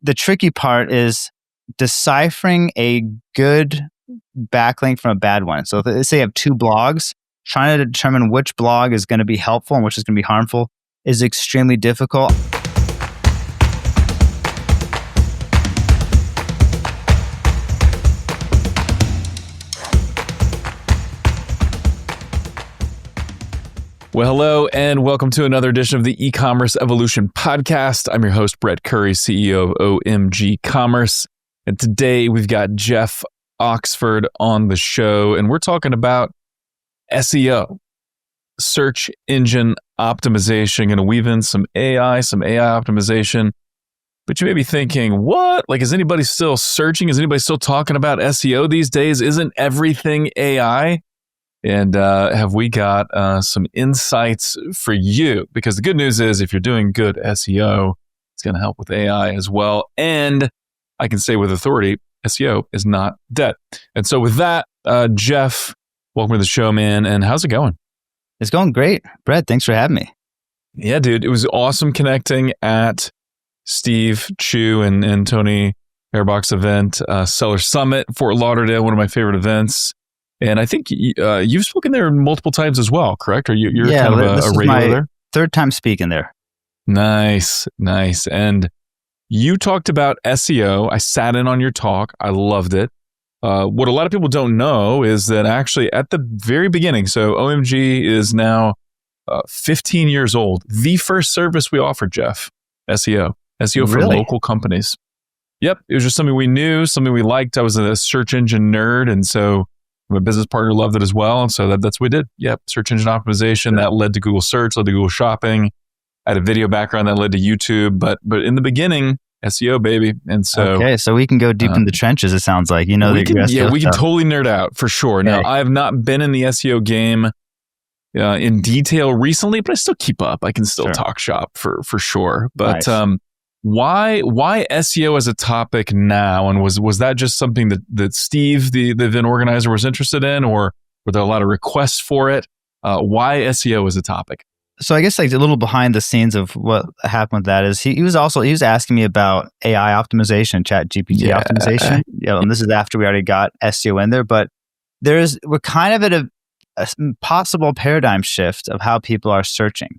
the tricky part is deciphering a good backlink from a bad one. So let's say you have two blogs, trying to determine which blog is going to be helpful and which is going to be harmful is extremely difficult. Well, hello, and welcome to another edition of the E-commerce Evolution Podcast. I'm your host, Brett Curry, CEO of OMG Commerce. And today we've got Jeff Oxford on the show, and we're talking about SEO, search engine optimization. Going to weave in some AI optimization. But you may be thinking, what? Like, is anybody still searching? Is anybody still talking about SEO these days? Isn't everything AI? And have we got some insights for you? Because the good news is if you're doing good SEO, it's going to help with AI as well. And I can say with authority, SEO is not dead. And so with that, Jeff, welcome to the show, man. And how's it going? It's going great. Brett, thanks for having me. Yeah, dude. It was awesome connecting at Steve Chu and Tony Airbach's event, Seller Summit, Fort Lauderdale, one of my favorite events. And I think you've spoken there multiple times as well, correct? Or you're kind of a regular there? Third time speaking there. Nice. And you talked about SEO. I sat in on your talk. I loved it. What a lot of people don't know is that actually at the very beginning, so OMG is now 15 years old. The first service we offered, Jeff, SEO for Really? local companies. Yep. It was just something we knew, something we liked. I was a search engine nerd. And so my business partner loved it as well. And so that's what we did. Yep. Search engine optimization that led to Google search, led to Google shopping. I had a video background that led to YouTube, but in the beginning, SEO, baby. And so okay, so we can go deep in the trenches. It sounds like we can totally nerd out for sure. Now, I have not been in the SEO game in detail recently, but I still keep up. I can still talk shop for sure. But nice. Why SEO as a topic now? And was that just something that Steve, the event organizer, was interested in, or were there a lot of requests for it? Why SEO as a topic? So I guess like a little behind the scenes of what happened with that is he was asking me about AI optimization, ChatGPT optimization. And this is after we already got SEO in there, but we're kind of at a possible paradigm shift of how people are searching.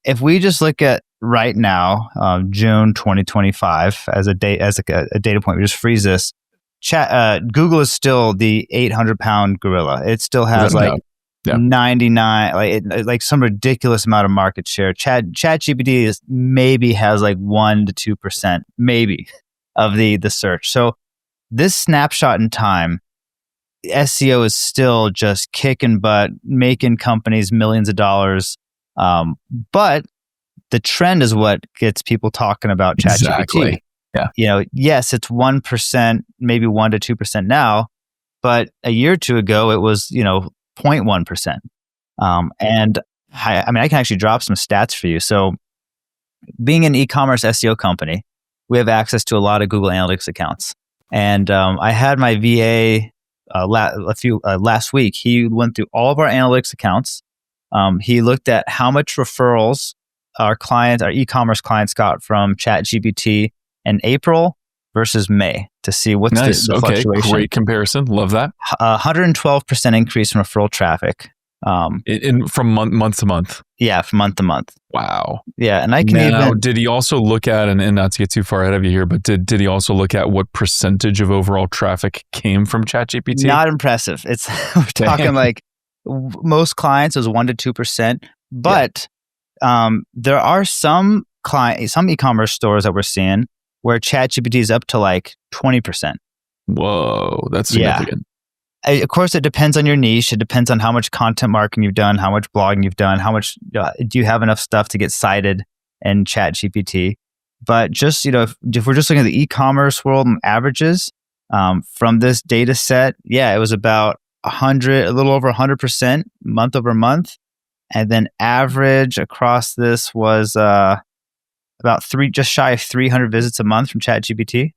If we just look at right now, June 2025 as a data point, we just freeze this. Google is still the 800-pound gorilla. It still has 99, like some ridiculous amount of market share. ChatGPT maybe has like 1% to 2%, maybe, of the search. So this snapshot in time, SEO is still just kicking butt, making companies millions of dollars. But the trend is what gets people talking about ChatGPT. Exactly. Yeah. Yes, it's 1%, maybe 1% to 2% now, but a year or two ago it was 0.1%. And I can actually drop some stats for you. So, being an e-commerce SEO company, we have access to a lot of Google Analytics accounts. And I had my VA last week. He went through all of our analytics accounts. He looked at how much referrals our e-commerce clients got from ChatGPT in April versus May to see what's the fluctuation. Great comparison. Love that. 112% increase in referral traffic. From month to month. Yeah, from month to month. Wow. Yeah, and I can did he also look at, and not to get too far ahead of you here, but did he also look at what percentage of overall traffic came from ChatGPT? Not impressive. We're talking like most clients is 1% to 2%, but there are some e-commerce stores that we're seeing where ChatGPT is up to like 20%. Whoa, that's significant. Of course, it depends on your niche. It depends on how much content marketing you've done, how much blogging you've done, how much do you have enough stuff to get cited in ChatGPT. But just if we're just looking at the e-commerce world and averages from this data set, it was about a little over 100% month over month, and then average across this was about just shy of 300 visits a month from ChatGPT.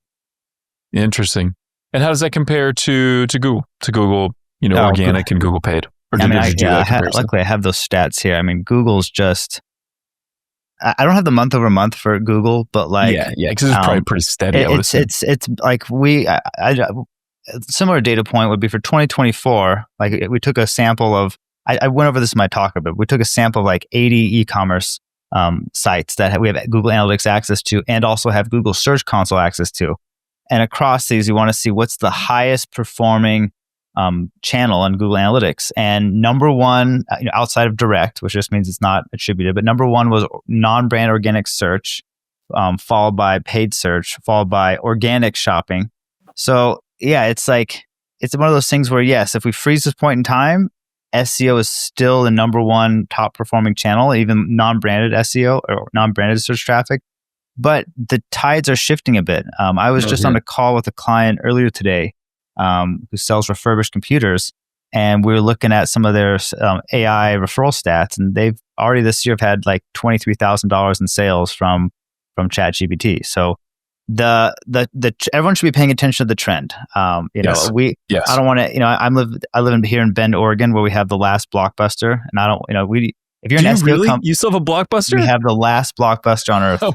Interesting. And how does that compare to Google? To Google, organic and Google paid? Or luckily I have those stats here. I mean, Google's just I don't have the month over month for Google, but like, yeah, because it's probably pretty steady. I would assume. It's like similar data point would be for 2024. Like we took a sample of, I went over this in my talk a bit. We took a sample of like 80 e-commerce sites that we have Google Analytics access to and also have Google Search Console access to. And across these, you want to see what's the highest performing channel on Google Analytics. And number one, outside of direct, which just means it's not attributed, but number one was non-brand organic search, followed by paid search, followed by organic shopping. So yeah, it's one of those things where yes, if we freeze this point in time, SEO is still the number one top performing channel, even non-branded SEO or non-branded search traffic. But the tides are shifting a bit. I was just on a call with a client earlier today who sells refurbished computers, and we were looking at some of their AI referral stats, and they've already this year have had like $23,000 in sales from ChatGPT. So the everyone should be paying attention to the trend. I don't want to. I live here in Bend, Oregon, where we have the last Blockbuster, and I don't. If you're an SEO you still have a Blockbuster? We have the last Blockbuster on earth. Oh,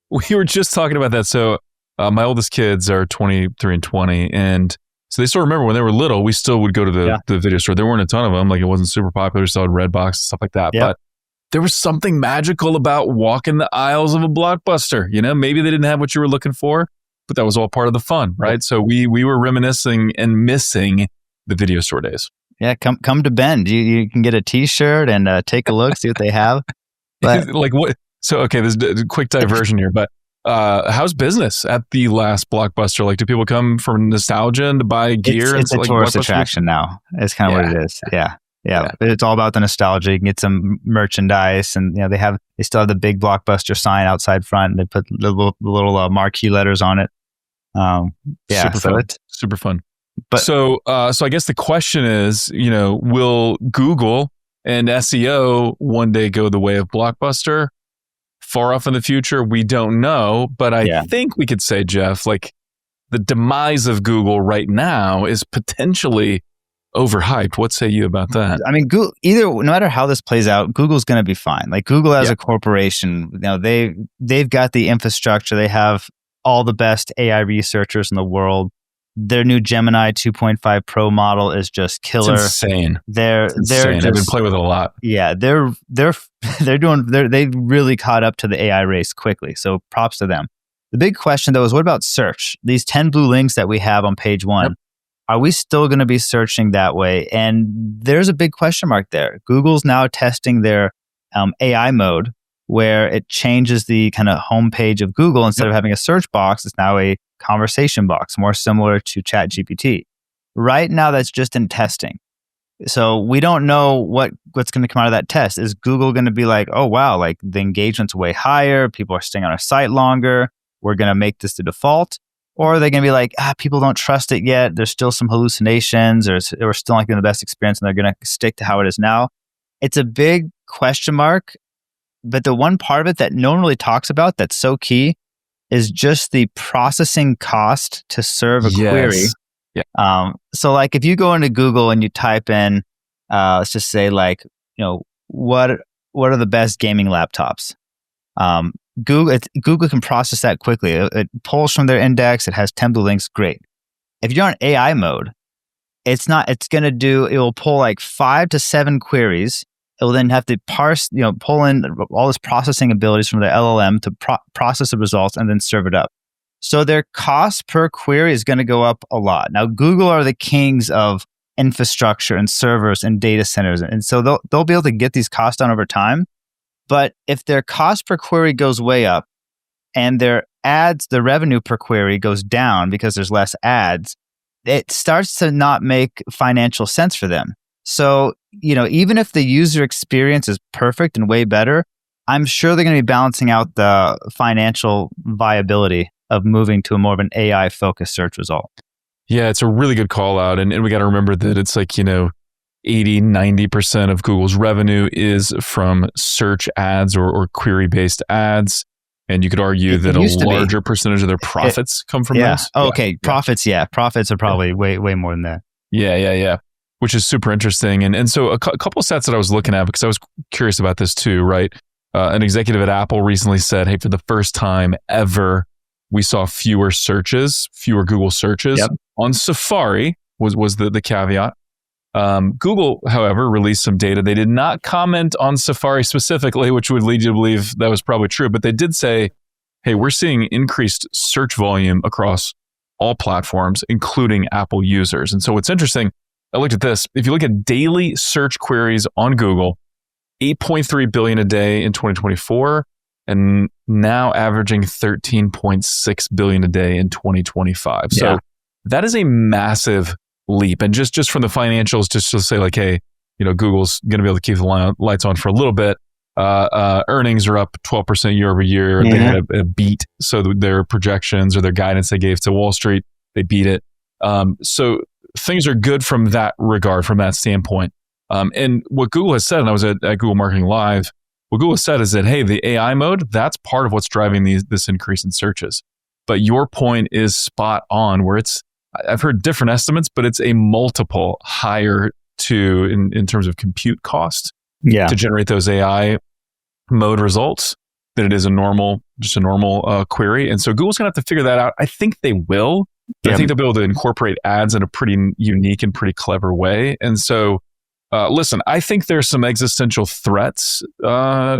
we were just talking about that. So my oldest kids are 23 and 20, and so they still remember when they were little, we still would go to the video store. There weren't a ton of them. Like it wasn't super popular. We still had Redbox, stuff like that. Yep. But there was something magical about walking the aisles of a Blockbuster. Maybe they didn't have what you were looking for, but that was all part of the fun, right? So we were reminiscing and missing the video store days. Yeah, come to Bend. You can get a T-shirt and take a look, see what they have. But like what? So okay, this is a quick diversion here, but how's business at the last Blockbuster? Like, do people come for nostalgia and to buy gear? It's a like tourist attraction now. It's kind of what it is. Yeah. It's all about the nostalgia. You can get some merchandise, and they still have the big Blockbuster sign outside front. And they put the little marquee letters on it. Super fun. But so I guess the question is, will Google and SEO one day go the way of Blockbuster? Far off in the future, we don't know. But I think we could say, Jeff, like the demise of Google right now is potentially overhyped. What say you about that? I mean, Google, no matter how this plays out, Google's going to be fine. Like Google as a corporation, they've got the infrastructure. They have all the best AI researchers in the world. Their new Gemini 2.5 Pro model is just killer. It's insane. They've been playing with it a lot. Yeah, they really caught up to the AI race quickly. So props to them. The big question though is, what about search? These 10 blue links that we have on page 1. Are we still going to be searching that way? And there's a big question mark there. Google's now testing their AI mode, where it changes the kind of homepage of Google. Instead of having a search box, it's now a conversation box, more similar to ChatGPT. Right now, that's just in testing. So we don't know what's going to come out of that test. Is Google going to be like, oh, wow, like the engagement's way higher, people are staying on our site longer, we're going to make this the default? Or are they going to be like, people don't trust it yet, there's still some hallucinations, or we're still not getting the best experience, and they're going to stick to how it is now? It's a big question mark. But the one part of it that no one really talks about that's so key is just the processing cost to serve a query. Yeah. So like if you go into Google and you type in, let's just say like, what are the best gaming laptops? Google can process that quickly. It pulls from their index. It has 10 blue links. Great. If you're on AI mode, it will pull like 5 to 7 queries. It will then have to pull in all this processing abilities from the LLM to process the results and then serve it up. So their cost per query is going to go up a lot. Now, Google are the kings of infrastructure and servers and data centers. And so they'll be able to get these costs down over time. But if their cost per query goes way up and their ads, the revenue per query goes down because there's less ads, it starts to not make financial sense for them. So, even if the user experience is perfect and way better, I'm sure they're going to be balancing out the financial viability of moving to a more of an AI-focused search result. Yeah, it's a really good call out. And we got to remember that it's like, 80, 90% of Google's revenue is from search ads or query-based ads. And you could argue that a larger percentage of their profits come from those. Oh, okay. Profits, Profits are probably way more than that. Yeah. Which is super interesting. And so a couple of stats that I was looking at, because I was curious about this too, right? An executive at Apple recently said, hey, for the first time ever, we saw fewer Google searches on Safari was the caveat. Google, however, released some data. They did not comment on Safari specifically, which would lead you to believe that was probably true. But they did say, hey, we're seeing increased search volume across all platforms, including Apple users. And so what's interesting, I looked at this. If you look at daily search queries on Google, 8.3 billion a day in 2024, and now averaging 13.6 billion a day in 2025. So that is a massive leap. And just from the financials, just to say like, hey, Google's going to be able to keep the lights on for a little bit. Earnings are up 12% year over year. They had a beat. So their projections or their guidance they gave to Wall Street, they beat it. So things are good from that regard, from that standpoint. And what Google has said, and I was at Google Marketing Live, what Google has said is that, hey, the AI mode, that's part of what's driving this increase in searches. But your point is spot on, where I've heard different estimates, but it's a multiple higher in terms of compute cost to generate those AI mode results than it is a normal query. And so Google's going to have to figure that out. I think they will. I think they'll be able to incorporate ads in a pretty unique and pretty clever way. And so, listen, I think there's some existential threats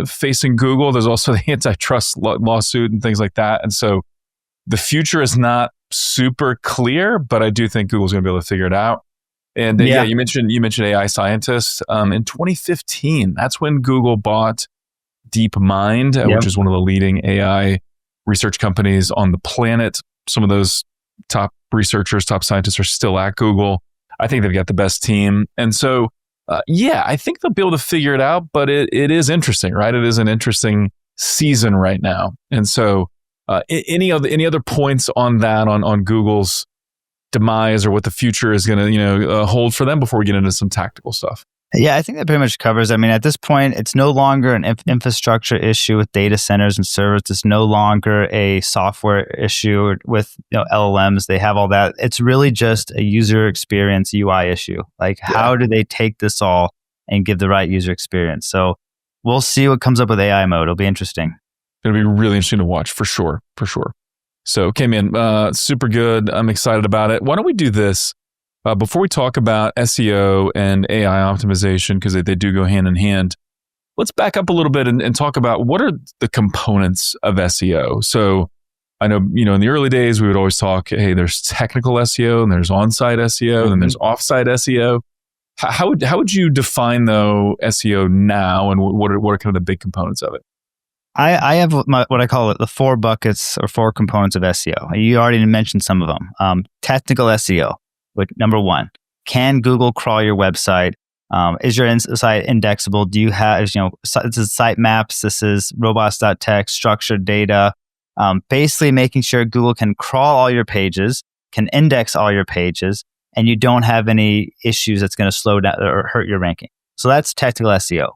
facing Google. There's also the antitrust lawsuit and things like that. And so the future is not super clear, but I do think Google's going to be able to figure it out. And you mentioned AI scientists. In 2015, that's when Google bought DeepMind, which is one of the leading AI research companies on the planet. Some of those top researchers, top scientists are still at Google. I think they've got the best team. And so, I think they'll be able to figure it out, but it is interesting, right? It is an interesting season right now. And so any other points on that, on Google's demise or what the future is going to hold for them before we get into some tactical stuff? Yeah, I think that pretty much covers. I mean, at this point, it's no longer an infrastructure issue with data centers and servers. It's no longer a software issue with LLMs. They have all that. It's really just a user experience UI issue. Like, how do they take this all and give the right user experience? So we'll see what comes up with AI mode. It'll be interesting. It'll be really interesting to watch for sure. So, okay, man, super good. I'm excited about it. Why don't we do this? Before we talk about SEO and AI optimization, because they do go hand in hand, let's back up a little bit and talk about what are the components of SEO. So I know, in the early days, we would always talk, hey, there's technical SEO and there's on-site SEO and then there's off-site SEO. How would you define, though, SEO now, and what are kind of the big components of it? I have what I call it the 4 buckets or 4 components of SEO. You already mentioned some of them. Technical SEO. Number 1, can Google crawl your website? Is your site indexable? Do you have, this is site maps, this is robots.txt, structured data, basically making sure Google can crawl all your pages, can index all your pages, and you don't have any issues that's going to slow down or hurt your ranking. So that's technical SEO.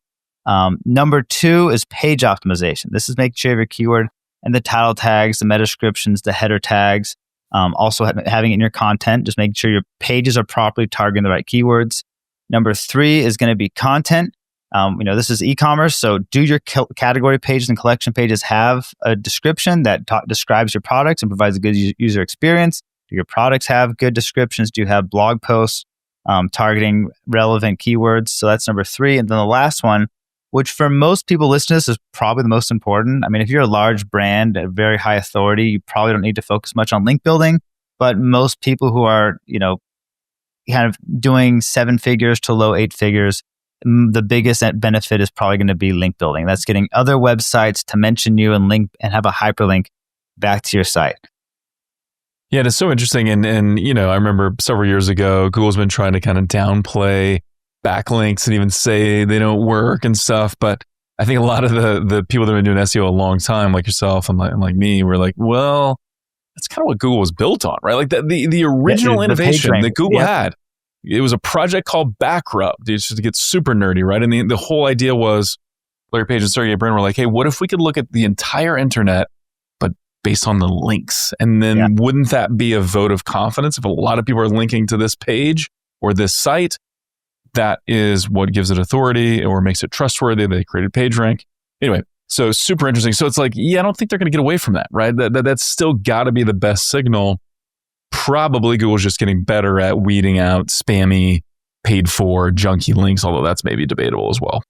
Number 2 is page optimization. This is making sure your keyword and the title tags, the meta descriptions, the header tags, also having it in your content, just making sure your pages are properly targeting the right keywords. Number 3 is going to be content. This is e-commerce. So do your category pages and collection pages have a description that describes your products and provides a good user experience? Do your products have good descriptions? Do you have blog posts targeting relevant keywords? So that's number 3. And then the last one, which for most people listening to this is probably the most important. I mean, if you're a large brand at very high authority, you probably don't need to focus much on link building. But most people who are, kind of doing 7 figures to low 8 figures, the biggest benefit is probably going to be link building. That's getting other websites to mention you and link and have a hyperlink back to your site. Yeah, it's so interesting. And I remember several years ago, Google's been trying to kind of downplay backlinks and even say they don't work and stuff. But I think a lot of the people that have been doing SEO a long time, like yourself and like me, were like, well, that's kind of what Google was built on, right? Like the original innovation that Google had, it was a project called Backrub, just to get super nerdy, right? And the whole idea was, Larry Page and Sergey Brin were like, hey, what if we could look at the entire internet, but based on the links? And then wouldn't that be a vote of confidence if a lot of people are linking to this page or this site? That is what gives it authority or makes it trustworthy. They created PageRank. Anyway, So super interesting. So it's like, yeah, I don't think they're going to get away from that, right? That's still got to be the best signal. Probably Google's just getting better at weeding out spammy, paid for, junky links, although that's maybe debatable as well.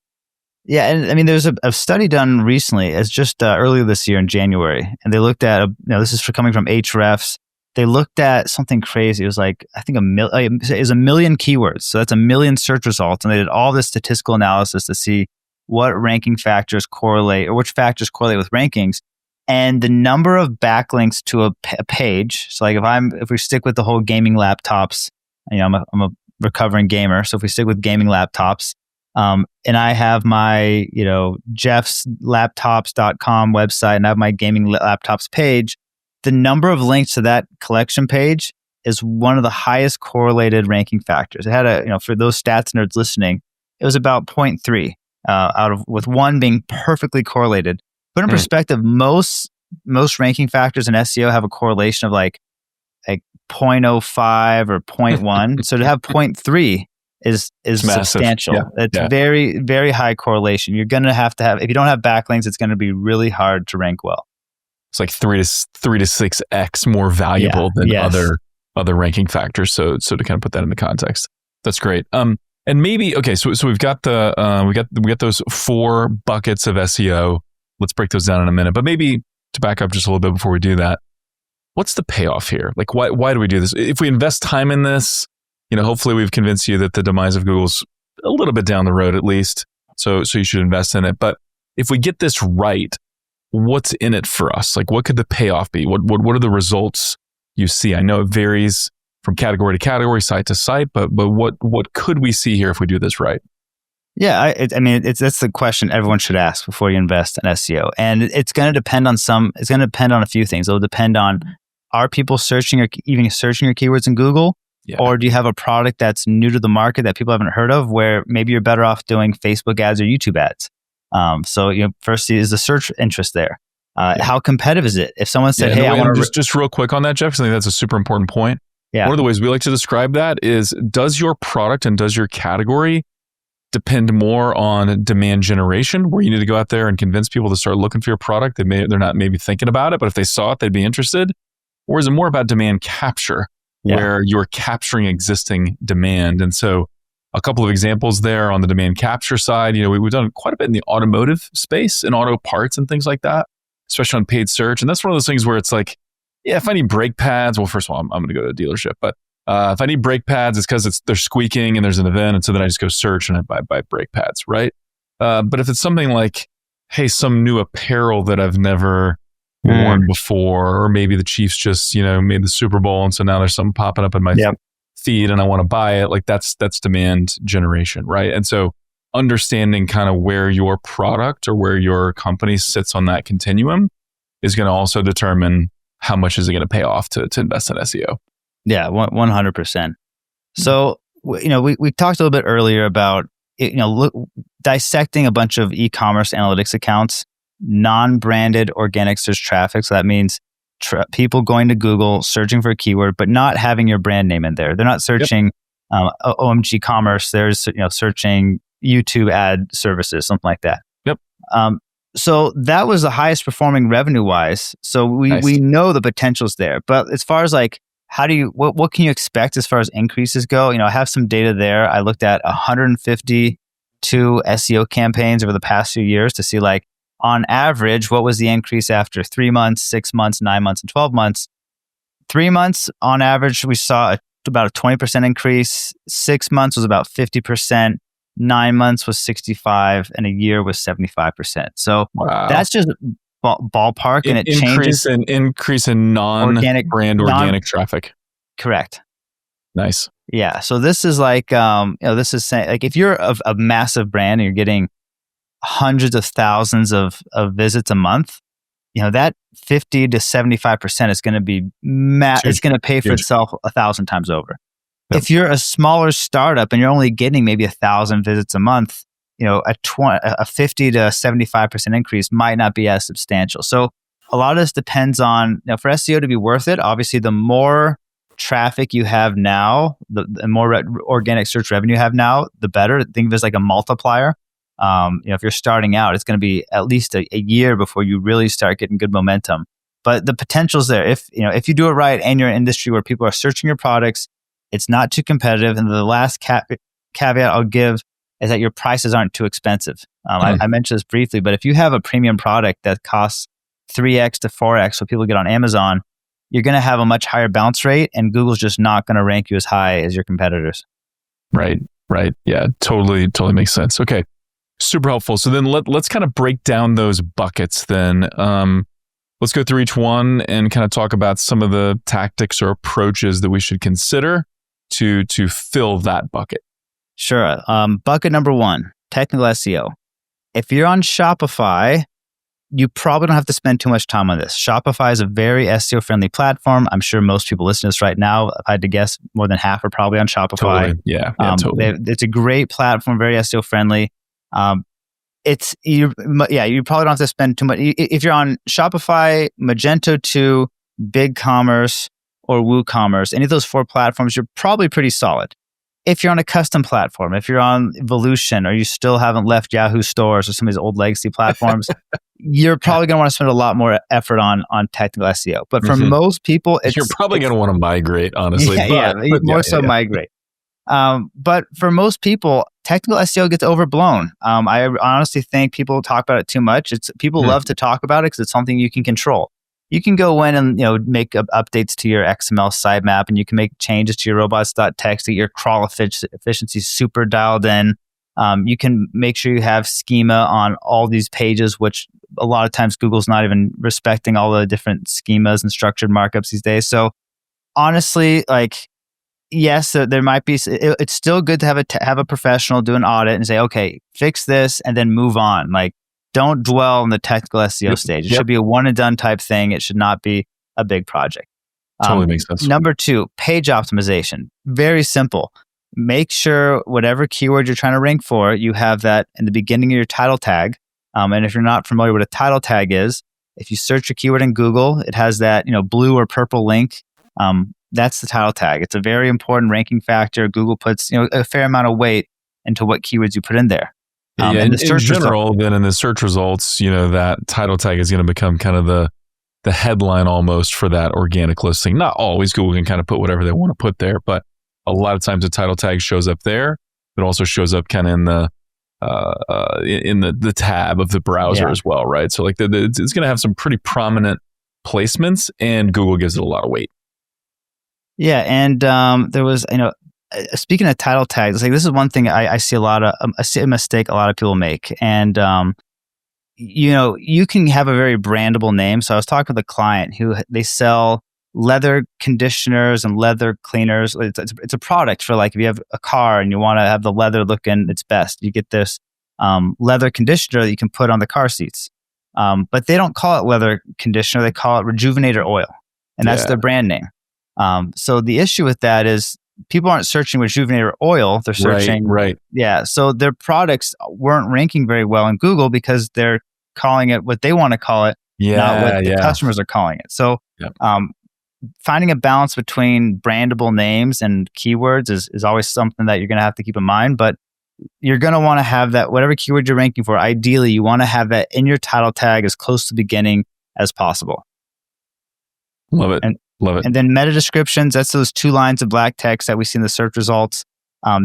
Yeah, and I mean, there's a study done recently. It's just earlier this year in January, and they looked at, this is coming from Hrefs. They looked at something crazy. It was like, I think it was 1 million keywords. So that's 1 million search results, and they did all this statistical analysis to see what ranking factors correlate, or which factors correlate with rankings, and the number of backlinks to a page. So like if we stick with the whole gaming laptops, I'm a recovering gamer. So if we stick with gaming laptops, and I have my, jeffslaptops.com website, and I have my gaming laptops page, the number of links to that collection page is one of the highest correlated ranking factors. It had for those stats nerds listening, it was about 0.3 with one being perfectly correlated. Put in perspective, most ranking factors in SEO have a correlation of like 0.05 or 0.1. So to have 0.3 is substantial. Yeah. It's very, very high correlation. You're going to have, if you don't have backlinks, it's going to be really hard to rank well. It's like 3 to 6x more valuable than other ranking factors. So to kind of put that into context, that's great. And maybe, okay, so we've got we got those 4 buckets of SEO. Let's break those down in a minute. But maybe to back up just a little bit before we do that, what's the payoff here? Like, why do we do this? If we invest time in this, hopefully we've convinced you that the demise of Google's a little bit down the road at least. So you should invest in it. But if we get this right, what's in it for us? Like, what could the payoff be? What are the results you see? I know it varies from category to category, site to site, but what could we see here if we do this right? Yeah, that's the question everyone should ask before you invest in SEO, and it's going to depend on a few things. It'll depend on, are people searching or even searching your keywords in Google, or do you have a product that's new to the market that people haven't heard of, where maybe you're better off doing Facebook ads or YouTube ads? So first is the search interest there. How competitive is it? If someone said, "Hey, I want to," just real quick on that, Jeff, because I think that's a super important point. Yeah. One of the ways we like to describe that is, does your product and does your category depend more on demand generation, where you need to go out there and convince people to start looking for your product? They're not maybe thinking about it, but if they saw it, they'd be interested. Or is it more about demand capture, where you're capturing existing demand? And so a couple of examples there on the demand capture side, we've done quite a bit in the automotive space and auto parts and things like that, especially on paid search. And that's one of those things where it's like, if I need brake pads, well, first of all, I'm going to go to a dealership, but if I need brake pads, it's because they're squeaking and there's an event. And so then I just go search and I buy brake pads, right? But if it's something like, hey, some new apparel that I've never worn before, or maybe the Chiefs just, made the Super Bowl, and so now there's something popping up in my feed and I want to buy it, like that's demand generation, right? And so understanding kind of where your product or where your company sits on that continuum is going to also determine how much is it going to pay off to invest in SEO. Yeah, 100%. So, we talked a little bit earlier about, dissecting a bunch of e-commerce analytics accounts, non-branded organic search traffic. So that means people going to Google, searching for a keyword, but not having your brand name in there. They're not searching OMG commerce. They're searching YouTube ad services, something like that. Yep. So that was the highest performing revenue wise. So we know the potential's there. But as far as like, what can you expect as far as increases go? I have some data there. I looked at 152 SEO campaigns over the past few years to see, like, on average, what was the increase after 3 months, 6 months, 9 months, and 12 months. 3 months, on average, we saw about a 20% increase. 6 months was about 50%. 9 months was 65%, and a year was 75%. So that's just ballpark, and it changes. Increase in non-brand traffic. Correct. Nice. Yeah. So this is like, this is saying, like, if you're a massive brand and you're getting hundreds of thousands of visits a month, that 50 to 75% is going to be it's going to pay for itself 1,000 times over. Yep. If you're a smaller startup and you're only getting maybe 1,000 visits a month, a 50 to 75% increase might not be as substantial. So a lot of this depends on, for SEO to be worth it, obviously the more traffic you have now, the more organic search revenue you have now, the better. Think of it as like a multiplier. If you're starting out, it's going to be at least a year before you really start getting good momentum. But the potential's there. If you do it right and you're in an industry where people are searching your products, it's not too competitive. And the last caveat I'll give is that your prices aren't too expensive. I mentioned this briefly, but if you have a premium product that costs 3x to 4x what people get on Amazon, you're going to have a much higher bounce rate, and Google's just not going to rank you as high as your competitors. Right. Yeah, totally makes sense. Okay, super helpful. So then let's kind of break down those buckets then. Let's go through each one and kind of talk about some of the tactics or approaches that we should consider to fill that bucket. Sure. Bucket number 1, technical SEO. If you're on Shopify, you probably don't have to spend too much time on this. Shopify is a very SEO-friendly platform. I'm sure most people listening to this right now, if I had to guess, more than half are probably on Shopify. Totally. Yeah, totally. It's a great platform, very SEO-friendly. You probably don't have to spend too much. If you're on Shopify, Magento 2, BigCommerce, or WooCommerce, any of those 4 platforms, you're probably pretty solid. If you're on a custom platform, if you're on Evolution, or you still haven't left Yahoo stores or some of these old legacy platforms, you're probably going to want to spend a lot more effort on technical SEO. But for most people, you're probably going to want to migrate, honestly. Migrate. But for most people, technical SEO gets overblown. I honestly think people talk about it too much. People love to talk about it because it's something you can control. You can go in and make updates to your XML sitemap, and you can make changes to your robots.txt to get your crawl efficiency super dialed in. You can make sure you have schema on all these pages, which a lot of times Google's not even respecting all the different schemas and structured markups these days. So honestly, yes, there might be. It's still good to have a professional do an audit and say, okay, fix this, and then move on. Don't dwell in the technical SEO stage. It should be a one and done type thing. It should not be a big project. Totally makes sense. Number 2, page optimization. Very simple. Make sure whatever keyword you're trying to rank for, you have that in the beginning of your title tag. And if you're not familiar with what a title tag is, if you search a keyword in Google, it has that blue or purple link. That's the title tag. It's a very important ranking factor. Google puts a fair amount of weight into what keywords you put in there. In general, then in the search results, that title tag is going to become kind of the headline almost for that organic listing. Not always. Google can kind of put whatever they want to put there, but a lot of times the title tag shows up there. It also shows up kind of in the tab of the browser as well, right? So it's going to have some pretty prominent placements, and Google gives it a lot of weight. Yeah, and there was speaking of title tags, this is one thing I see a mistake a lot of people make. And, you can have a very brandable name. So I was talking with a client who they sell leather conditioners and leather cleaners. It's a product for if you have a car and you want to have the leather looking its best, you get this leather conditioner that you can put on the car seats. But they don't call it leather conditioner. They call it Rejuvenator Oil. And that's their brand name. So the issue with that is, people aren't searching Rejuvenator Oil. They're searching. Right. Yeah. So their products weren't ranking very well in Google because they're calling it what they want to call it, not what the customers are calling it. So finding a balance between brandable names and keywords is always something that you're going to have to keep in mind. But you're going to want to have that, whatever keyword you're ranking for, ideally, you want to have that in your title tag as close to the beginning as possible. Love it. Love it. And then meta descriptions, that's those 2 lines of black text that we see in the search results.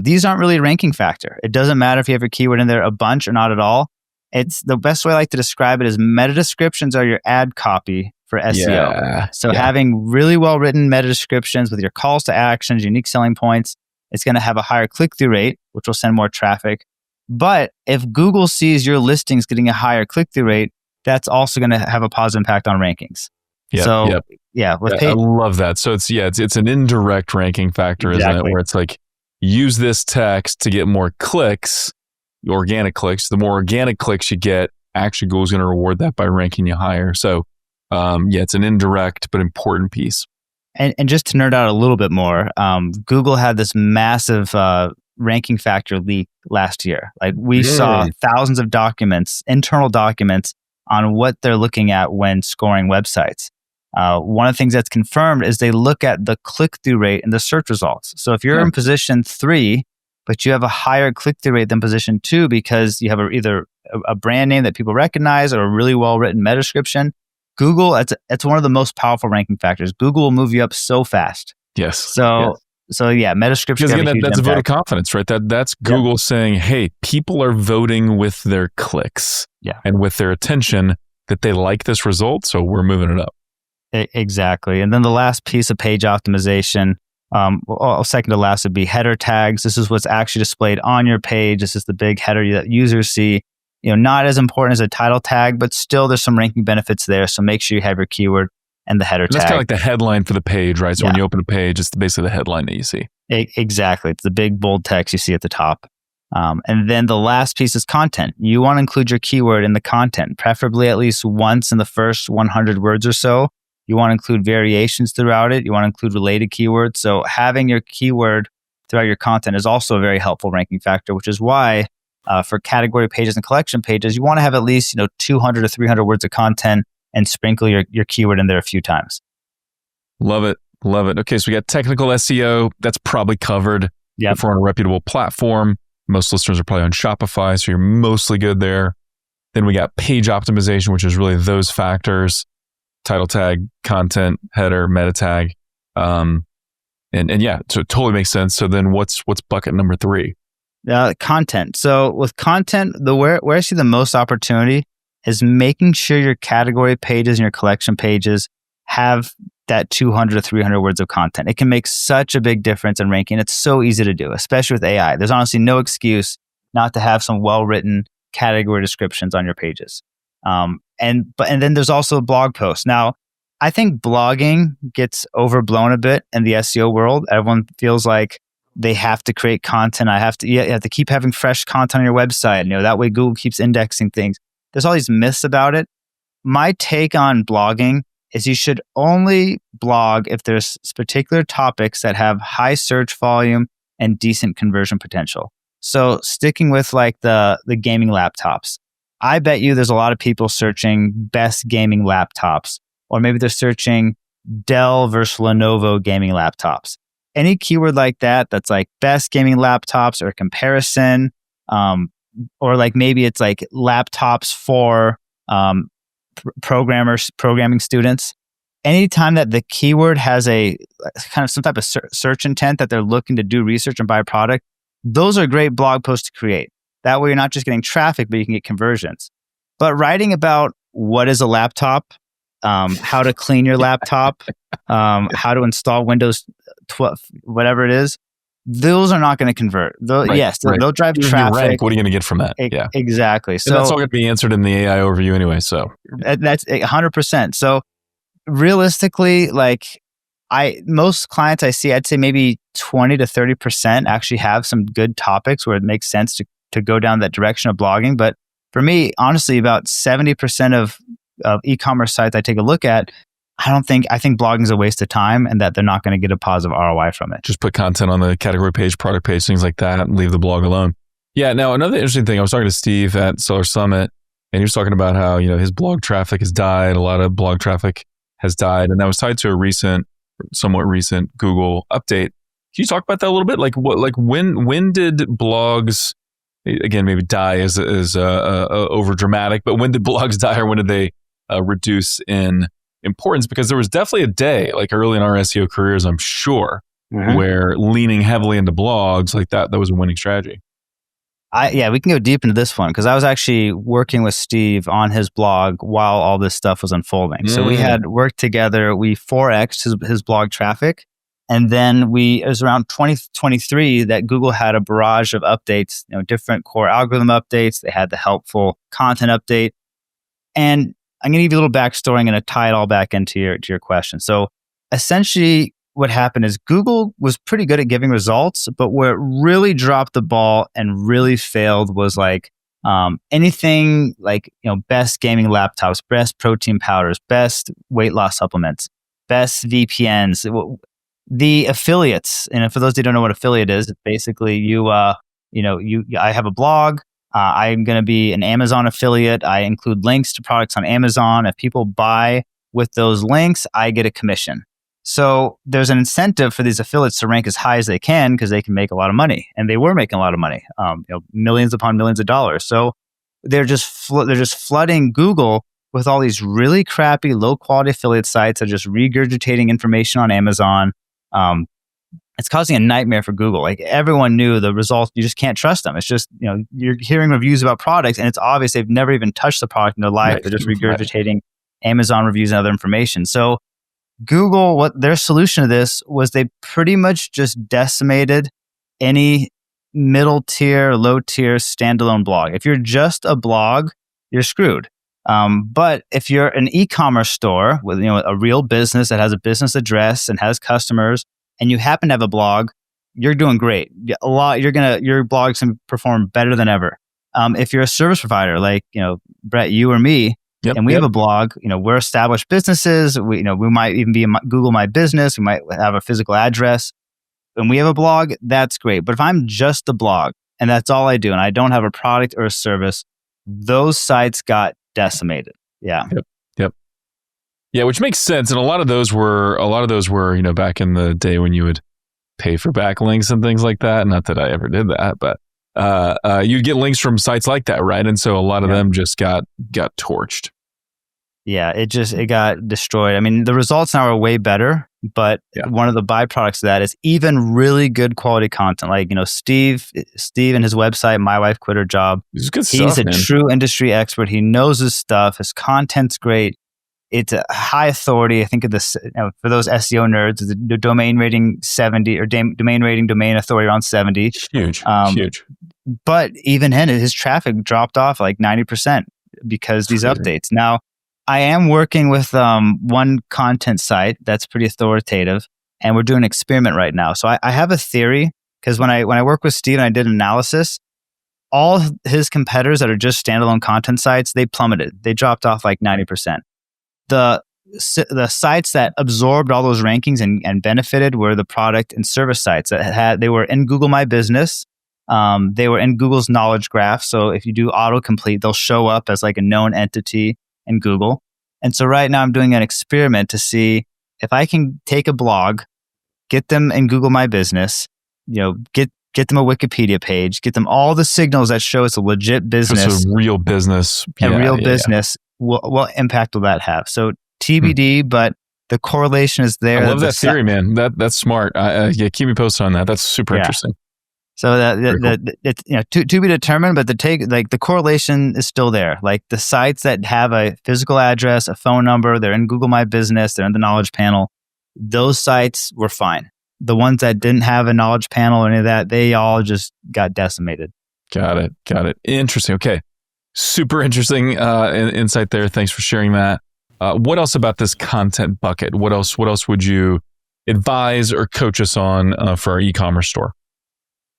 These aren't really a ranking factor. It doesn't matter if you have your keyword in there a bunch or not at all. It's the best way I like to describe it is meta descriptions are your ad copy for SEO. Having really well written meta descriptions with your calls to actions, unique selling points, it's going to have a higher click-through rate, which will send more traffic. But if Google sees your listings getting a higher click-through rate, that's also going to have a positive impact on rankings. I love that. So it's an indirect ranking factor, isn't it? Where it's use this text to get more clicks, organic clicks. The more organic clicks you get, actually Google's going to reward that by ranking you higher. So it's an indirect but important piece. And just to nerd out a little bit more, Google had this massive ranking factor leak last year. We saw thousands of internal documents on what they're looking at when scoring websites. One of the things that's confirmed is they look at the click-through rate in the search results. So if you're in position 3, but you have a higher click-through rate than position 2 because you have either a brand name that people recognize or a really well-written meta description. Google, it's one of the most powerful ranking factors. Google will move you up so fast. Yes. So yeah, meta description. Because again, that's a vote of confidence, right? That's Google saying, hey, people are voting with their clicks and with their attention that they like this result, so we're moving it up. Exactly. And then the last piece of page optimization, second to last, would be header tags. This is what's actually displayed on your page. This is the big header that users see. Not as important as a title tag, but still there's some ranking benefits there. So make sure you have your keyword and the header tag. That's kind of like the headline for the page, right? So when you open a page, it's basically the headline that you see. Exactly. It's the big bold text you see at the top. And then the last piece is content. You want to include your keyword in the content, preferably at least once in the first 100 words or so. You want to include variations throughout it. You want to include related keywords. So having your keyword throughout your content is also a very helpful ranking factor, which is why for category pages and collection pages, you want to have at least 200 to 300 words of content and sprinkle your keyword in there a few times. Love it. Okay, so we got technical SEO. That's probably covered if we're on a reputable platform. Most listeners are probably on Shopify, so you're mostly good there. Then we got page optimization, which is really those factors: title tag, content, header, meta tag. So it totally makes sense. So then what's bucket number 3? Content. So with content, where I see the most opportunity is making sure your category pages and your collection pages have that 200 to 300 words of content. It can make such a big difference in ranking. It's so easy to do, especially with AI. There's honestly no excuse not to have some well-written category descriptions on your pages. And then there's also blog posts. Now, I think blogging gets overblown a bit in the SEO world. Everyone feels like they have to create content. You have to keep having fresh content on your website. That way Google keeps indexing things. There's all these myths about it. My take on blogging is you should only blog if there's particular topics that have high search volume and decent conversion potential. So sticking with like the gaming laptops, I bet you there's a lot of people searching best gaming laptops, or maybe they're searching Dell versus Lenovo gaming laptops. Any keyword like that that's like best gaming laptops or comparison, or like maybe it's like laptops for programming students. Anytime that the keyword has a kind of some type of search intent that they're looking to do research and buy a product, those are great blog posts to create. That way you're not just getting traffic, but you can get conversions. But writing about what is a laptop, how to clean your laptop, how to install Windows 12, whatever it is, those are not going to convert. They'll drive traffic. Rank, what are you going to get from that? Exactly. So and that's all going to be answered in the AI overview anyway. So that's 100%. So realistically, most clients I see, I'd say maybe 20 to 30% actually have some good topics where it makes sense to go down that direction of blogging. But for me, honestly, about 70% of e-commerce sites I take a look at, I think blogging is a waste of time and that they're not going to get a positive ROI from it. Just put content on the category page, product page, things like that, and leave the blog alone. Yeah. Now, another interesting thing, I was talking to Steve at Seller Summit, and he was talking about how, his blog traffic has died. A lot of blog traffic has died. And that was tied to a somewhat recent Google update. Can you talk about that a little bit? When did blogs, again, maybe die is over dramatic, but when did blogs die, or when did they reduce in importance? Because there was definitely a day, like early in our SEO careers, I'm sure, where leaning heavily into blogs like that was a winning strategy. We can go deep into this one because I was actually working with Steve on his blog while all this stuff was unfolding. So we had worked together. We 4x'd his blog traffic. And then it was around 2023 that Google had a barrage of updates, different core algorithm updates. They had the helpful content update. And I'm going to give you a little backstory. I'm going to tie it all back into your question. So essentially what happened is Google was pretty good at giving results, but where it really dropped the ball and really failed was anything best gaming laptops, best protein powders, best weight loss supplements, best VPNs, the affiliates. And for those who don't know what affiliate is, it's basically I have a blog. I'm going to be an Amazon affiliate. I include links to products on Amazon. If people buy with those links, I get a commission. So there's an incentive for these affiliates to rank as high as they can because they can make a lot of money, and they were making a lot of money, millions upon millions of dollars. So they're just flooding Google with all these really crappy, low quality affiliate sites that are just regurgitating information on Amazon. It's causing a nightmare for Google. Like everyone knew the results, you just can't trust them. It's just, you're hearing reviews about products and it's obvious they've never even touched the product in their life. Right. They're just regurgitating Amazon reviews and other information. So Google, what their solution to this was, they pretty much just decimated any middle tier, low tier standalone blog. If you're just a blog, you're screwed. But if you're an e-commerce store with a real business that has a business address and has customers, and you happen to have a blog, you're doing great. Your blog's gonna perform better than ever. If you're a service provider like Brett, you or me, and we have a blog, we're established businesses. We might even be in Google My Business. We might have a physical address, and we have a blog. That's great. But if I'm just a blog and that's all I do, and I don't have a product or a service, those sites got decimated. Yeah. Yep. Yeah, which makes sense. And a lot of those were, back in the day when you would pay for backlinks and things like that. Not that I ever did that, but you'd get links from sites like that, right? And so a lot of them just got torched. Yeah, it got destroyed. I mean, the results now are way better, but one of the byproducts of that is even really good quality content. Like, Steve and his website, My Wife Quit Her Job. It's good stuff, He's a true industry expert. He knows his stuff. His content's great. It's a high authority. I think of this for those SEO nerds, the domain rating 70 or domain authority around 70. Huge. But even his traffic dropped off like 90% because these updates. Now, I am working with one content site that's pretty authoritative, and we're doing an experiment right now. So I have a theory, because when I work with Steve and I did analysis, all his competitors that are just standalone content sites, they plummeted. They dropped off like 90%. The sites that absorbed all those rankings and benefited were the product and service sites that they were in Google My Business. They were in Google's knowledge graph. So if you do autocomplete, they'll show up as like a known entity in Google. And so right now I'm doing an experiment to see if I can take a blog, get them in Google My Business, get them a Wikipedia page, get them all the signals that show it's a legit business. It's a real business. Business. What impact will that have? So TBD, but the correlation is there. I love that theory, man. That's smart. Keep me posted on that. That's super interesting. So it's to be determined, but the correlation is still there. Like the sites that have a physical address, a phone number, they're in Google My Business, they're in the knowledge panel. Those sites were fine. The ones that didn't have a knowledge panel or any of that, they all just got decimated. Got it. Interesting. Okay. Super interesting insight there. Thanks for sharing that. What else about this content bucket? What else would you advise or coach us on for our e-commerce store?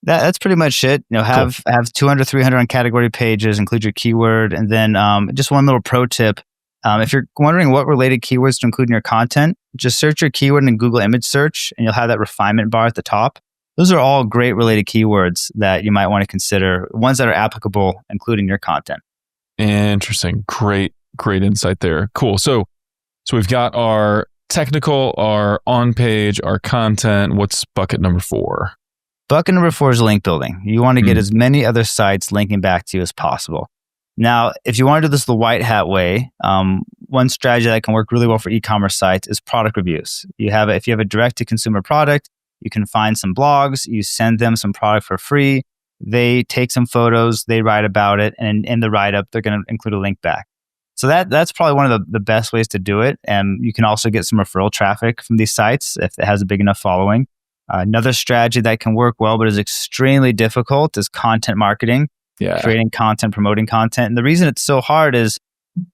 That's pretty much it. Have 200, 300 on category pages, include your keyword. And then just one little pro tip. If you're wondering what related keywords to include in your content, just search your keyword in Google image search and you'll have that refinement bar at the top. Those are all great related keywords that you might want to consider, ones that are applicable, including your content. Interesting. Great insight there. Cool. So we've got our technical, our on-page, our content. What's bucket number 4? Bucket number 4 is link building. You want to get as many other sites linking back to you as possible. Now, if you want to do this the white hat way, one strategy that can work really well for e-commerce sites is product reviews. If you have a direct-to-consumer product, you can find some blogs, you send them some product for free, they take some photos, they write about it, and in the write-up, they're going to include a link back. So that's probably one of the best ways to do it. And you can also get some referral traffic from these sites if it has a big enough following. Another strategy that can work well, but is extremely difficult, is content marketing. Creating content, promoting content. And the reason it's so hard is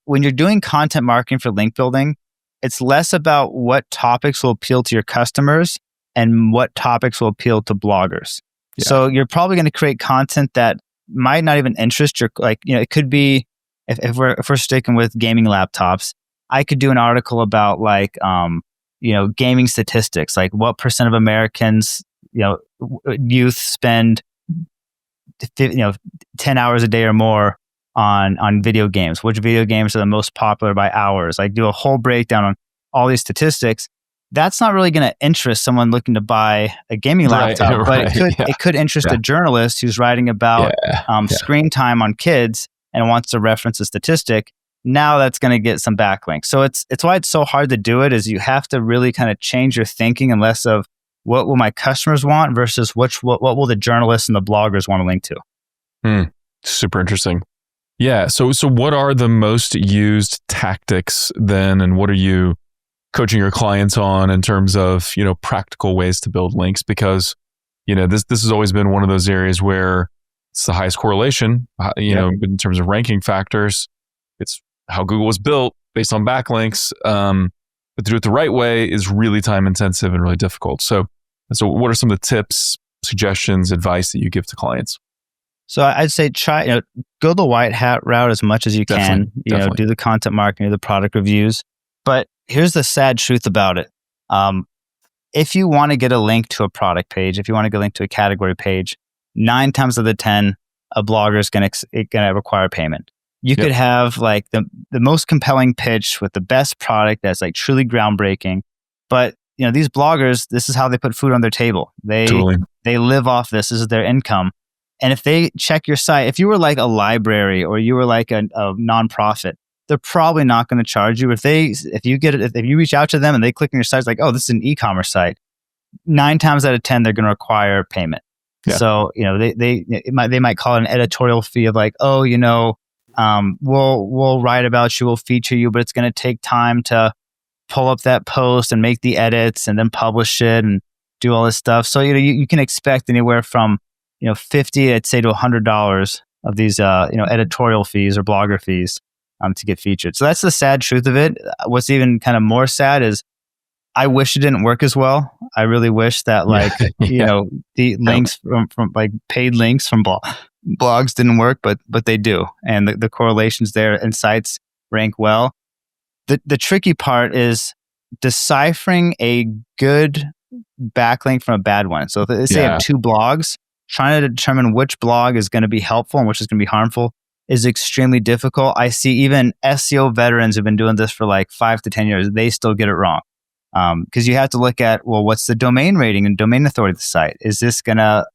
when you're doing content marketing for link building, it's less about what topics will appeal to your customers and what topics will appeal to bloggers. So you're probably going to create content that might not even interest your, it could be, if we're sticking with gaming laptops, I could do an article about gaming statistics, like what % of Americans, youth spend 10 hours a day or more on video games. Which video games are the most popular by hours? Like do a whole breakdown on all these statistics. that's not really going to interest someone looking to buy a gaming laptop, but it could interest a journalist who's writing about screen time on kids and wants to reference a statistic. Now that's going to get some backlinks. So it's why it's so hard to do it, is you have to really kind of change your thinking and less of what will my customers want versus what will the journalists and the bloggers want to link to. Super interesting. Yeah. So what are the most used tactics then, and what are you coaching your clients on in terms of, practical ways to build links? Because, this has always been one of those areas where it's the highest correlation, in terms of ranking factors. It's how Google was built based on backlinks. But to do it the right way is really time intensive and really difficult. So what are some of the tips, suggestions, advice that you give to clients? So I'd say go the white hat route as much as you can. Definitely. Do the content marketing, the product reviews. But here's the sad truth about it. If you want to get a link to a product page, if you want to get a link to a category page, 9 times out of 10, a blogger is going to require payment. You could have like the most compelling pitch with the best product that's like truly groundbreaking, but these bloggers, this is how they put food on their table. They live off this. This is their income. And if they check your site, if you were like a library or you were like a nonprofit, they're probably not going to charge you. If you reach out to them and they click on your site, it's like, oh, this is an e-commerce site. 9 times out of 10, they're going to require payment. Yeah. So they might call it an editorial fee of like, oh, we'll write about you, we'll feature you, but it's going to take time to pull up that post and make the edits and then publish it and do all this stuff. So you can expect anywhere from $50, I'd say, to $100 of these editorial fees or blogger fees to get featured. So that's the sad truth of it. What's even kind of more sad is I wish it didn't work as well. I really wish that the links from like paid links from blogs didn't work, but they do, and the correlations there and sites rank well. The tricky part is deciphering a good backlink from a bad one. So let's say you have 2 blogs, trying to determine which blog is going to be helpful and which is going to be harmful is extremely difficult. I see even SEO veterans who've been doing this for like 5 to 10 years, they still get it wrong. Because you have to look at, well, what's the domain rating and domain authority of the site? Is this gonna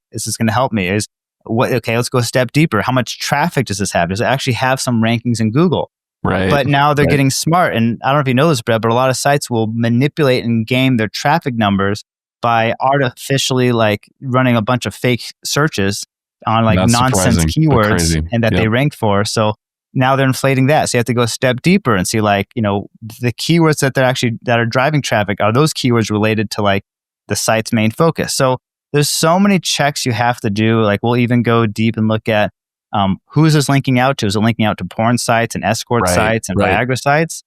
help me? Okay, let's go a step deeper. How much traffic does this have? Does it actually have some rankings in Google? Right. But now they're getting smart. And I don't know if you know this, Brett, but a lot of sites will manipulate and game their traffic numbers by artificially like running a bunch of fake searches on like nonsense keywords and that they ranked for. So now they're inflating that. So you have to go a step deeper and see like, the keywords that are driving traffic, are those keywords related to like the site's main focus? So there's so many checks you have to do. Like we'll even go deep and look at who is this linking out to? Is it linking out to porn sites and escort sites and Viagra sites?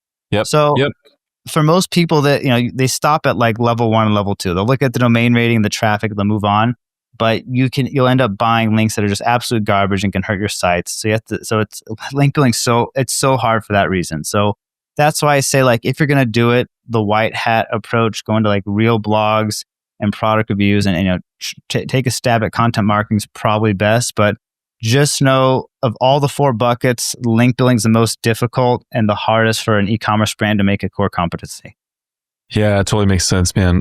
For most people that, they stop at like level 1 and level 2. They'll look at the domain rating, the traffic, they'll move on. But you'll end up buying links that are just absolute garbage and can hurt your sites. So it's link building. So it's so hard for that reason. So that's why I say, like, if you're going to do it, the white hat approach, going to like real blogs and product reviews and take a stab at content marketing is probably best. But just know, of all the 4 buckets, link building is the most difficult and the hardest for an e-commerce brand to make a core competency. Yeah, it totally makes sense, man.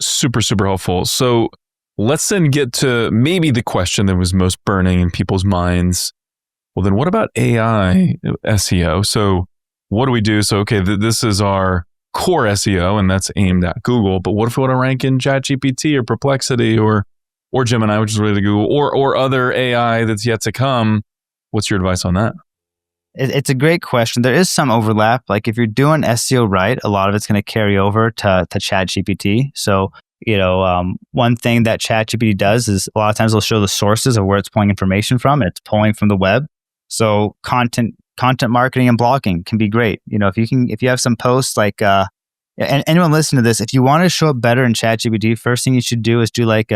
Super, super helpful. So let's then get to maybe the question that was most burning in people's minds. Well, then what about AI SEO? So what do we do? So, okay, this is our core SEO and that's aimed at Google, but what if we want to rank in ChatGPT or Perplexity or Gemini, which is related to Google, or other AI that's yet to come? What's your advice on that? It's a great question. There is some overlap. Like if you're doing SEO right, a lot of it's going to carry over to ChatGPT. So, one thing that ChatGPT does is a lot of times it'll show the sources of where it's pulling information from. And it's pulling from the web. So content marketing and blogging can be great. If you have some posts like, and anyone listen to this, if you want to show up better in ChatGPT, first thing you should do is do like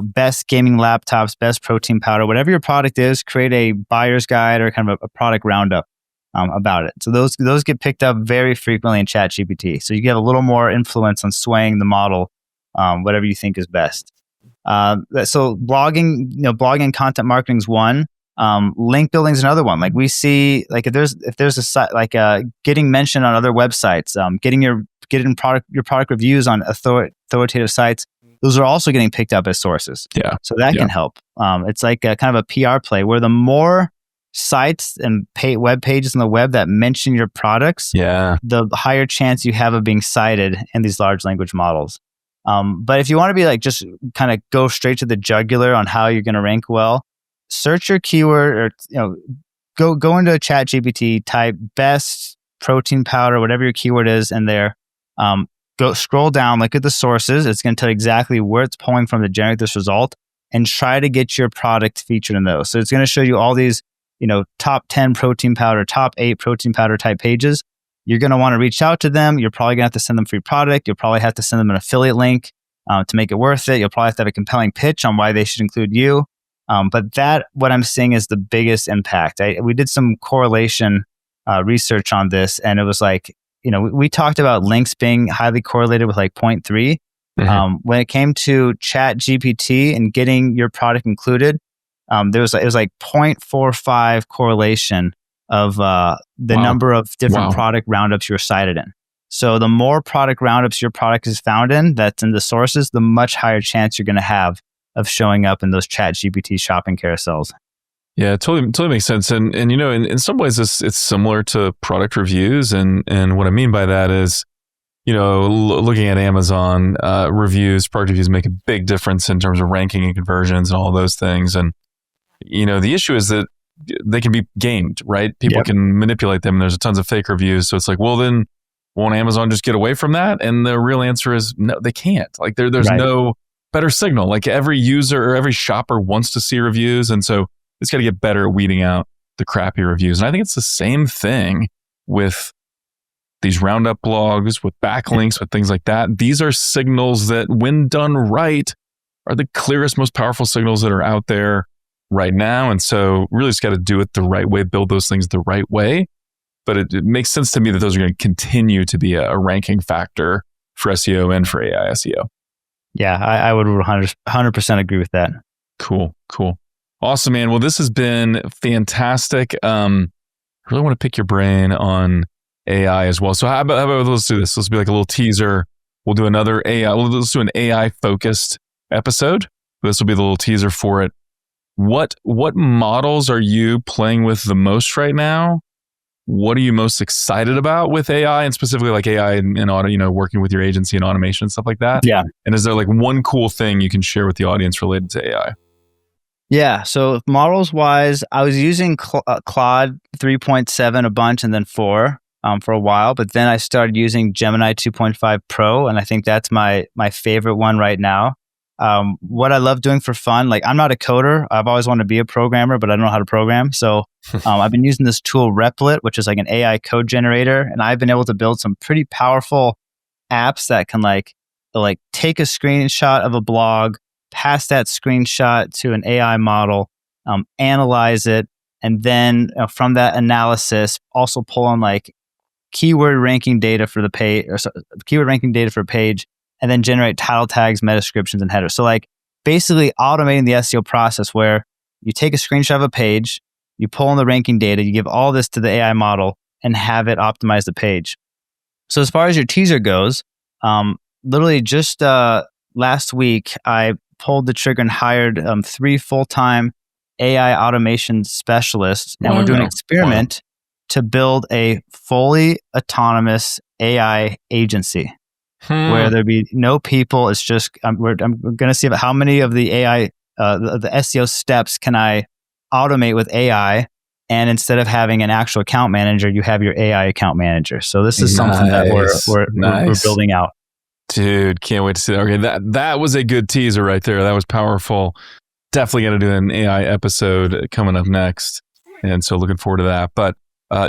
best gaming laptops, best protein powder, whatever your product is, create a buyer's guide or kind of a product roundup about it. So those get picked up very frequently in ChatGPT. So you get a little more influence on swaying the model, whatever you think is best. So blogging and content marketing is one. Link building is another one. Like we see, like if there's a site like getting mentioned on other websites, getting your getting your product reviews on authoritative sites, those are also getting picked up as sources. Yeah. So that can help. It's like a kind of a PR play where the more sites and web pages on the web that mention your products, the higher chance you have of being cited in these large language models. But if you want to be like just kind of go straight to the jugular on how you're going to rank well, search your keyword, or go into a ChatGPT, type best protein powder, whatever your keyword is in there. Go scroll down, look at the sources. It's going to tell you exactly where it's pulling from to generate this result, and try to get your product featured in those. So it's going to show you all these, top 10 protein powder, top 8 protein powder type pages. You're going to want to reach out to them. You're probably going to have to send them free product. You'll probably have to send them an affiliate link to make it worth it. You'll probably have to have a compelling pitch on why they should include you. But what I'm seeing is the biggest impact. We did some correlation research on this, and it was like, we talked about links being highly correlated with like 0.3. When it came to ChatGPT and getting your product included, it was like 0.45 correlation of the number of different product roundups you're cited in. So the more product roundups your product is found in, that's in the sources, the much higher chance you're going to have of showing up in those ChatGPT shopping carousels. Yeah, it totally makes sense. And in some ways, it's similar to product reviews. And what I mean by that is, looking at Amazon reviews, product reviews make a big difference in terms of ranking and conversions and all those things. And, the issue is that they can be gamed, right? People can manipulate them. And there's tons of fake reviews. So it's like, well, then won't Amazon just get away from that? And the real answer is no, they can't. Like there's no better signal. Like every user or every shopper wants to see reviews. And so it's got to get better at weeding out the crappy reviews. And I think it's the same thing with these roundup blogs, with backlinks, with things like that. These are signals that, when done right, are the clearest, most powerful signals that are out there right now. And so really just got to do it the right way, build those things the right way. But it makes sense to me that those are going to continue to be a ranking factor for SEO and for AI SEO. Yeah, I would 100% agree with that. Cool. Awesome, man. Well, this has been fantastic. I really want to pick your brain on AI as well. So how about let's do this. Let's be like a little teaser. We'll do another AI. Let's do an AI focused episode. This will be the little teaser for it. What models are you playing with the most right now? What are you most excited about with AI, and specifically like AI and auto, working with your agency and automation and stuff like that? Yeah. And is there like one cool thing you can share with the audience related to AI? Yeah. So models wise, I was using Claude 3.7 a bunch and then 4 for a while, but then I started using Gemini 2.5 Pro, and I think that's my favorite one right now. What I love doing for fun, like I'm not a coder. I've always wanted to be a programmer, but I don't know how to program. So I've been using this tool Replit, which is like an AI code generator. And I've been able to build some pretty powerful apps that can like take a screenshot of a blog, pass that screenshot to an AI model, analyze it, and then from that analysis, also pull on like keyword ranking data for the page, keyword ranking data for a page, and then generate title tags, meta descriptions, and headers. So like basically automating the SEO process where you take a screenshot of a page, you pull in the ranking data, you give all this to the AI model and have it optimize the page. So as far as your teaser goes, literally just last week, I pulled the trigger and hired 3 full-time AI automation specialists. And we're doing an experiment to build a fully autonomous AI agency. Where there'd be no people. It's just I'm going to see how many of the AI, the SEO steps can I automate with AI, and instead of having an actual account manager, you have your AI account manager. So this is something that we're building out. Dude, can't wait to see that. Okay, that was a good teaser right there. That was powerful. Definitely going to do an AI episode coming up next, and so looking forward to that. But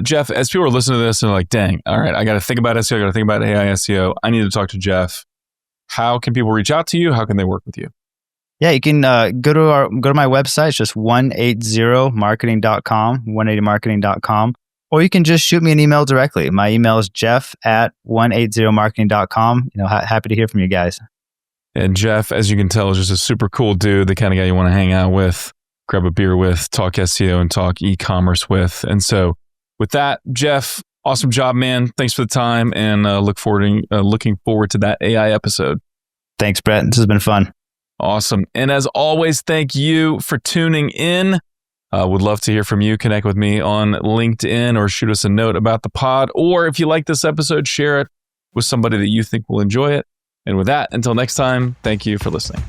Jeff, as people are listening to this and they're like, dang, all right, I got to think about SEO. I got to think about AI SEO. I need to talk to Jeff. How can people reach out to you? How can they work with you? Yeah, you can go to my website. It's just 180marketing.com, 180marketing.com. Or you can just shoot me an email directly. My email is jeff@180marketing.com. Happy to hear from you guys. And Jeff, as you can tell, is just a super cool dude, the kind of guy you want to hang out with, grab a beer with, talk SEO and talk e-commerce with. And so with that, Jeff, Awesome job, man. Thanks for the time, and looking forward to that AI episode. Thanks, Brett. This has been fun. Awesome. And as always, thank you for tuning in. Would love to hear from you. Connect with me on LinkedIn or shoot us a note about the pod. Or if you like this episode, share it with somebody that you think will enjoy it. And with that, until next time, thank you for listening.